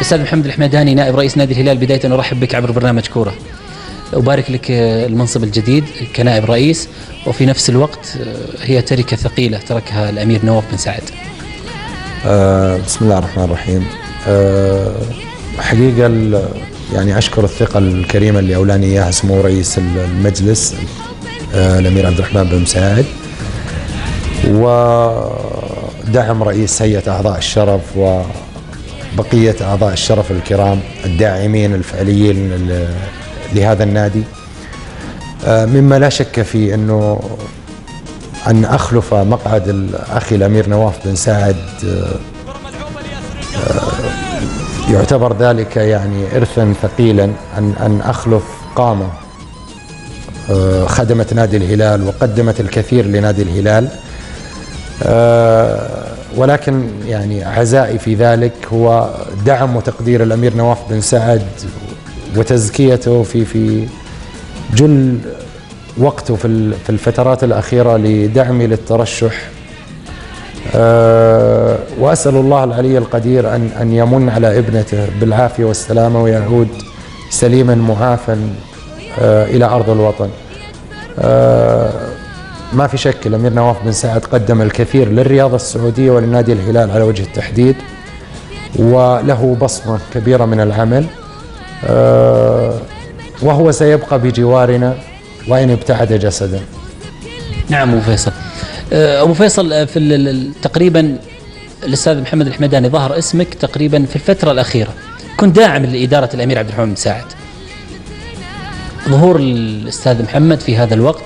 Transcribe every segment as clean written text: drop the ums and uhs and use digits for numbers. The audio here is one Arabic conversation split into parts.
الأستاذ محمد الحمداني نائب رئيس نادي الهلال، بداية أرحب بك عبر برنامج كورة، أبارك لك المنصب الجديد كنائب رئيس، وفي نفس الوقت هي تركة ثقيلة تركها الأمير نواف بن سعد. بسم الله الرحمن الرحيم. حقيقة يعني أشكر الثقة الكريمة اللي أولاني إياها سمو رئيس المجلس الأمير عبد الرحمن بن مساعد، ودعم رئيس هيئة أعضاء الشرف وبقية أعضاء الشرف الكرام الداعمين الفعليين لهذا النادي، مما لا شك فيه أنه أن أخلف مقعد الأخي الأمير نواف بن سعد يعتبر ذلك يعني إرثا ثقيلا، أن أخلف قامة خدمت نادي الهلال وقدمت الكثير لنادي الهلال، ولكن يعني عزائي في ذلك هو دعم وتقدير الأمير نواف بن سعد وتزكيته في جل وقته في الفترات الأخيرة لدعمي للترشح، وأسأل الله العلي القدير أن يمن على ابنته بالعافية والسلامة ويعود سليما معافا إلى أرض الوطن. ما في شك الأمير نواف بن سعد قدم الكثير للرياضة السعودية ولنادي الهلال على وجه التحديد، وله بصمة كبيرة من العمل، وهو سيبقى بجوارنا وإن ابتعد جسدا. نعم أبو فيصل. أبو فيصل، في تقريبا الأستاذ محمد الحمداني ظهر اسمك تقريبا في الفترة الأخيرة، كنت داعم لإدارة الأمير عبد الرحمن بن سعد. ظهور الأستاذ محمد في هذا الوقت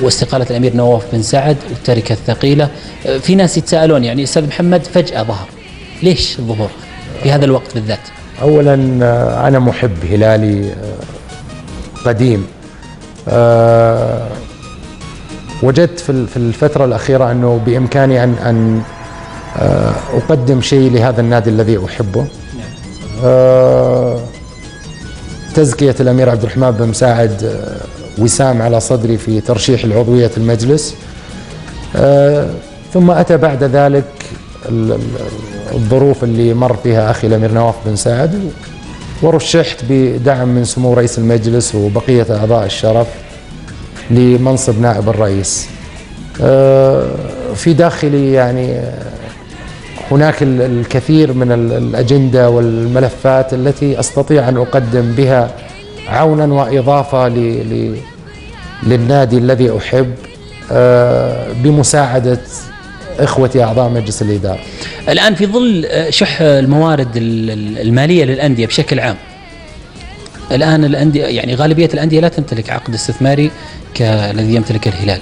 واستقالة الأمير نواف بن سعد والتركة الثقيلة، في ناس يتساءلون يعني الأستاذ محمد فجأة ظهر، ليش الظهور في هذا الوقت بالذات؟ أولا أنا محب هلالي قديم، وجدت في الفترة الأخيرة أنه بإمكاني أن أقدم شيء لهذا النادي الذي أحبه. تزكية الأمير عبد الرحمن بن مساعد وسام على صدري في ترشيح العضوية المجلس، ثم أتى بعد ذلك الظروف اللي مر فيها أخي الأمير نواف بن سعد، ورشحت بدعم من سمو رئيس المجلس وبقية أعضاء الشرف لمنصب نائب الرئيس. في داخلي يعني هناك الكثير من الأجندة والملفات التي أستطيع أن أقدم بها عونا وإضافة للنادي الذي أحب، بمساعدة إخوتي أعضاء مجلس الإدارة. الآن في ظل شح الموارد المالية للأندية بشكل عام، الآن الأندية يعني غالبية الأندية لا تمتلك عقد استثماري كالذي يمتلكه الهلال.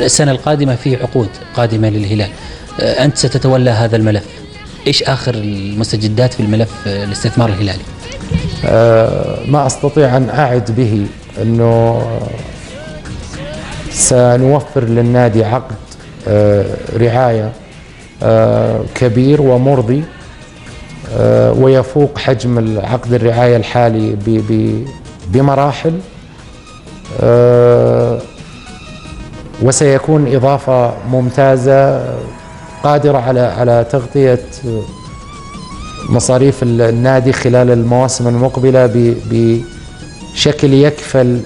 السنة القادمة في عقود قادمة للهلال، أنت ستتولى هذا الملف، إيش آخر المستجدات في الملف الاستثمار الهلالي؟ ما أستطيع أن أعد به أنه سنوفر للنادي عقد رعاية كبير ومرضي، ويفوق حجم العقد الرعاية الحالي بمراحل، وسيكون إضافة ممتازة قادرة على تغطية مصاريف النادي خلال المواسم المقبلة بشكل يكفل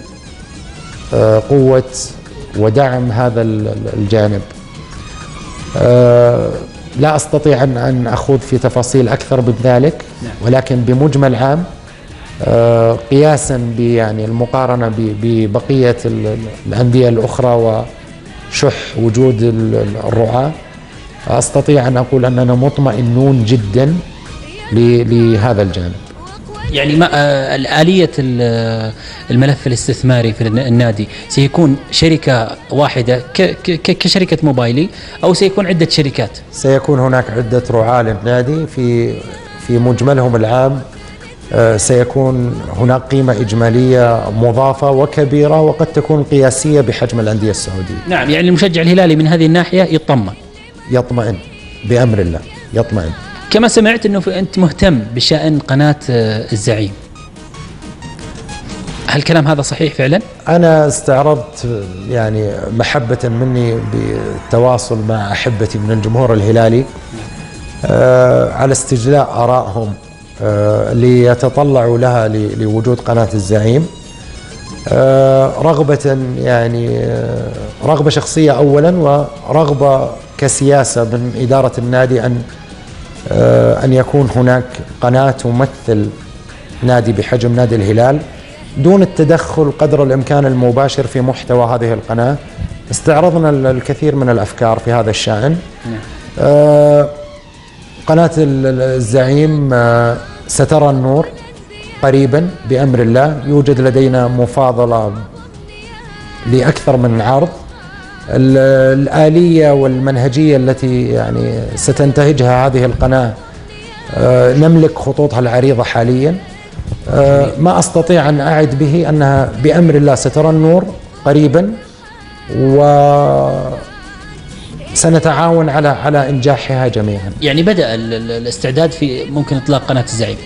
قوة ودعم هذا الجانب. لا أستطيع أن أخوض في تفاصيل أكثر من ذلك، ولكن بمجمل عام قياسا يعني المقارنة ببقية الأندية الأخرى وشح وجود الرعاة، أستطيع أن أقول أننا مطمئنون جدا لهذا الجانب. يعني ما آلية الملف الاستثماري في النادي سيكون شركة واحدة كشركة موبايلي، أو سيكون عدة شركات؟ سيكون هناك عدة رعاة للنادي في مجملهم العام. سيكون هناك قيمة إجمالية مضافة وكبيرة، وقد تكون قياسية بحجم الأندية السعودية. نعم، يعني المشجع الهلالي من هذه الناحية يطمئن بأمر الله، يطمئن. كما سمعت أنه أنت مهتم بشأن قناة الزعيم، هل الكلام هذا صحيح فعلا؟ أنا استعرضت يعني محبة مني بالتواصل مع أحبتي من الجمهور الهلالي على استجلاء آرائهم ليتطلعوا لها لوجود قناة الزعيم، رغبة يعني رغبة شخصية أولا، ورغبة كسياسة من إدارة النادي أن يكون هناك قناة تمثل نادي بحجم نادي الهلال دون التدخل قدر الإمكان المباشر في محتوى هذه القناة. استعرضنا الكثير من الأفكار في هذا الشأن. قناة الزعيم سترى النور قريبا بأمر الله. يوجد لدينا مفاضلة لأكثر من عرض. الآلية والمنهجية التي يعني ستنتهجها هذه القناة نملك خطوطها العريضة حاليا. ما أستطيع أن أعد به أنها بأمر الله سترى النور قريبا، وسنتعاون على إنجاحها جميعا. يعني بدأ الاستعداد في ممكن إطلاق قناة الزعيم؟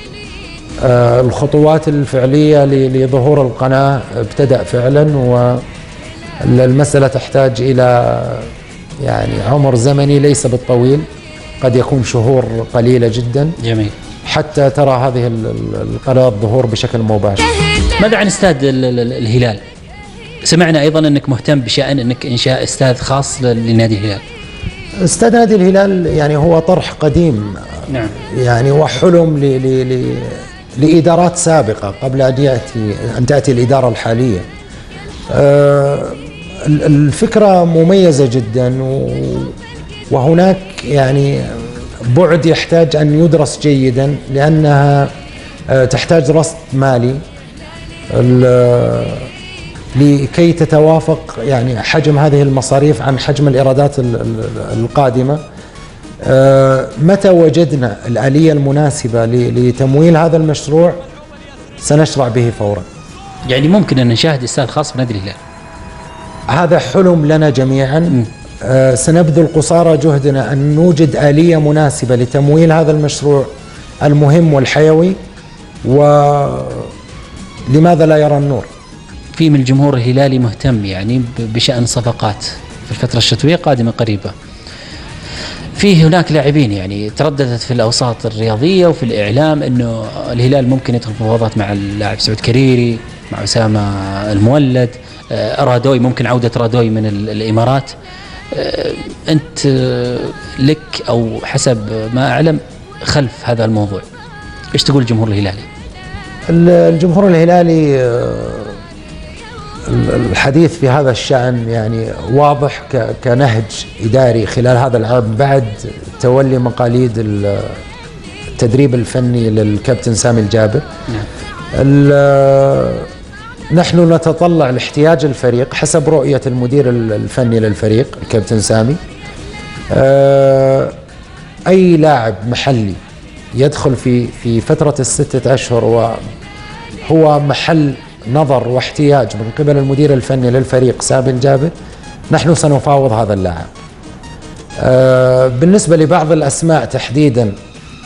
الخطوات الفعلية لظهور القناة ابتدأ فعلا، والمسألة تحتاج إلى يعني عمر زمني ليس بالطويل، قد يكون شهور قليلة جدا. جميل. حتى ترى هذه القناة الظهور بشكل مباشر. ماذا عن استاد الهلال؟ سمعنا أيضا أنك مهتم بشأن أنك إنشاء استاد خاص لنادي الهلال. استاد نادي الهلال يعني هو طرح قديم. نعم. يعني وحلم لإدارات سابقة قبل أن تأتي الإدارة الحالية. الفكرة مميزة جدا، وهناك يعني بعد يحتاج أن يدرس جيدا، لأنها تحتاج رصد مالي لكي تتوافق يعني حجم هذه المصاريف عن حجم الإيرادات القادمة. متى وجدنا الآلية المناسبة لتمويل هذا المشروع سنشرع به فورا. يعني ممكن أن نشاهد استاد خاص بنادي الهلال؟ هذا حلم لنا جميعا. سنبذل قصارى جهدنا أن نوجد آلية مناسبة لتمويل هذا المشروع المهم والحيوي، ولماذا لا يرى النور؟ في من الجمهور الهلالي مهتم يعني بشأن صفقات في الفترة الشتوية قادمة قريبة. في هناك لاعبين يعني ترددت في الأوساط الرياضية وفي الإعلام أنه الهلال ممكن يدخل في مفاوضات مع اللاعب سعود كريري، مع أسامة المولد، رادوي، ممكن عودة رادوي من الإمارات. أنت لك أو حسب ما أعلم خلف هذا الموضوع، إيش تقول الجمهور الهلالي؟ الجمهور الهلالي الحديث في هذا الشأن يعني واضح كنهج إداري خلال هذا العام بعد تولي مقاليد التدريب الفني للكابتن سامي الجابر. نحن نتطلع لاحتياج الفريق حسب رؤية المدير الفني للفريق الكابتن سامي. أي لاعب محلي يدخل في فترة الستة أشهر وهو محل نظر واحتياج من قبل المدير الفني للفريق سامي الجابر، نحن سنفاوض هذا اللاعب. بالنسبة لبعض الأسماء تحديدا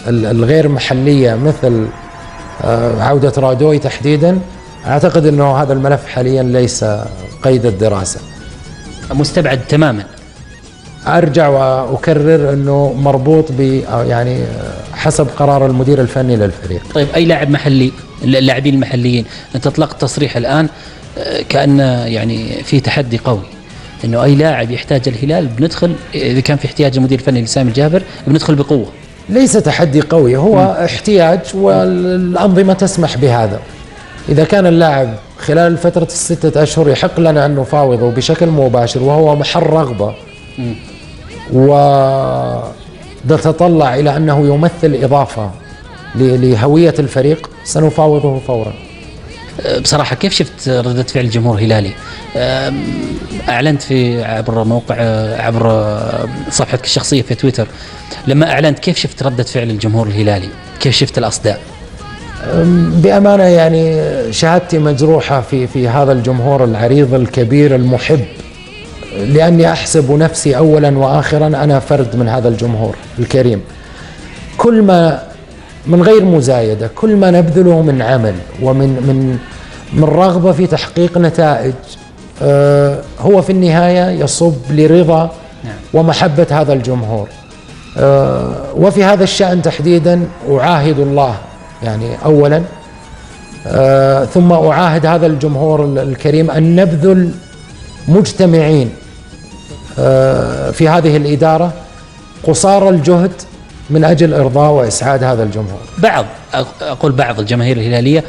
الغير محلية مثل عودة رادوي تحديدا، أعتقد أنه هذا الملف حاليا ليس قيد الدراسة، مستبعد تماما. أرجع وأكرر أنه مربوط يعني حسب قرار المدير الفني للفريق. طيب أي لاعب محلي، اللاعبين المحليين، أنت أطلقت تصريح الآن كأن يعني في تحدي قوي أنه أي لاعب يحتاج الهلال بندخل، إذا كان في احتياج المدير الفني لسامي الجابر بندخل بقوة. ليس تحدي قوي، هو احتياج والأنظمة تسمح بهذا. إذا كان اللاعب خلال فترة الستة أشهر يحق لنا أن نفاوضه بشكل مباشر وهو محل رغبة ونتطلع إلى أنه يمثل إضافة لهوية الفريق سنفاوضه فورا. بصراحة كيف شفت ردة فعل الجمهور الهلالي؟ أعلنت عبر موقع عبر صفحتك الشخصية في تويتر، لما أعلنت كيف شفت ردة فعل الجمهور الهلالي؟ كيف شفت الأصداء؟ بأمانة يعني شهادتي مجروحة في هذا الجمهور العريض الكبير المحب، لأني أحسب نفسي أولا وآخرا أنا فرد من هذا الجمهور الكريم. كل ما من غير مزايدة، كل ما نبذله من عمل ومن رغبة في تحقيق نتائج هو في النهاية يصب لرضا ومحبة هذا الجمهور. وفي هذا الشأن تحديدا أعاهد الله يعني أولا، ثم أعاهد هذا الجمهور الكريم أن نبذل مجتمعين في هذه الإدارة قصارى الجهد من أجل إرضاء وإسعاد هذا الجمهور. بعض الجماهير الهلالية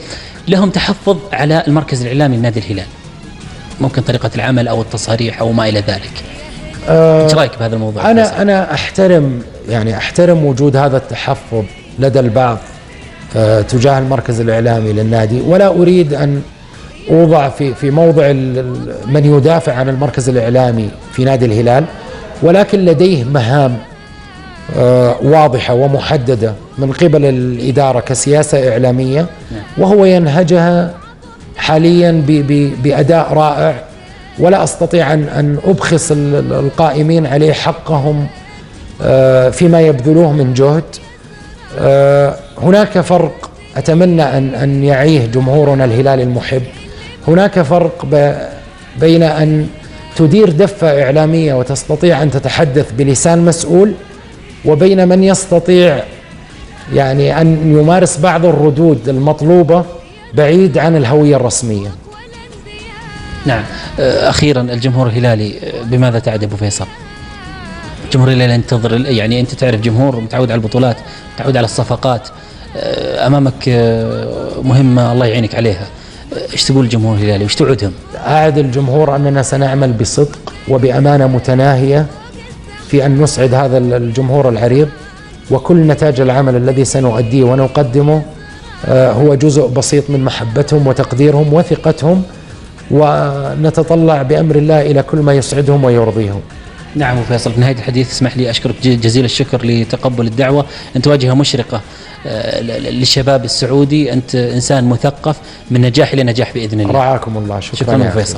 لهم تحفظ على المركز الإعلامي لنادي الهلال، ممكن طريقة العمل أو التصاريح أو ما إلى ذلك. ايش رايك بهذا الموضوع؟ أنا أحترم وجود هذا التحفظ لدى البعض تجاه المركز الإعلامي للنادي، ولا أريد أن أوضع في موضع من يدافع عن المركز الإعلامي في نادي الهلال، ولكن لديه مهام واضحة ومحددة من قبل الإدارة كسياسة إعلامية، وهو ينهجها حاليا بأداء رائع، ولا أستطيع أن أبخس القائمين عليه حقهم فيما يبذلوه من جهد. هناك فرق أتمنى أن يعيه جمهورنا الهلال المحب، هناك فرق بين أن تدير دفة إعلامية وتستطيع أن تتحدث بلسان مسؤول، وبين من يستطيع يعني أن يمارس بعض الردود المطلوبة بعيد عن الهوية الرسمية. نعم. أخيرا الجمهور الهلالي بماذا تعد أبو فيصل؟ الجمهور الهلالي ينتظر، يعني أنت تعرف جمهور متعود على البطولات، متعود على الصفقات، أمامك مهمة الله يعينك عليها. إيش تقول الجمهور الهلالي وإيش توعدهم؟ أعد الجمهور أننا سنعمل بصدق وبأمانة متناهية في أن نسعد هذا الجمهور العريض، وكل نتاج العمل الذي سنؤديه ونقدمه هو جزء بسيط من محبتهم وتقديرهم وثقتهم، ونتطلع بأمر الله إلى كل ما يسعدهم ويرضيهم. نعم أبو فيصل، في نهاية الحديث اسمح لي أشكرك جزيل الشكر لتقبل الدعوة. أنت واجهة مشرقة للشباب السعودي، أنت إنسان مثقف من نجاح إلى نجاح بإذن الله. رعاكم الله. شكرا أبو فيصل.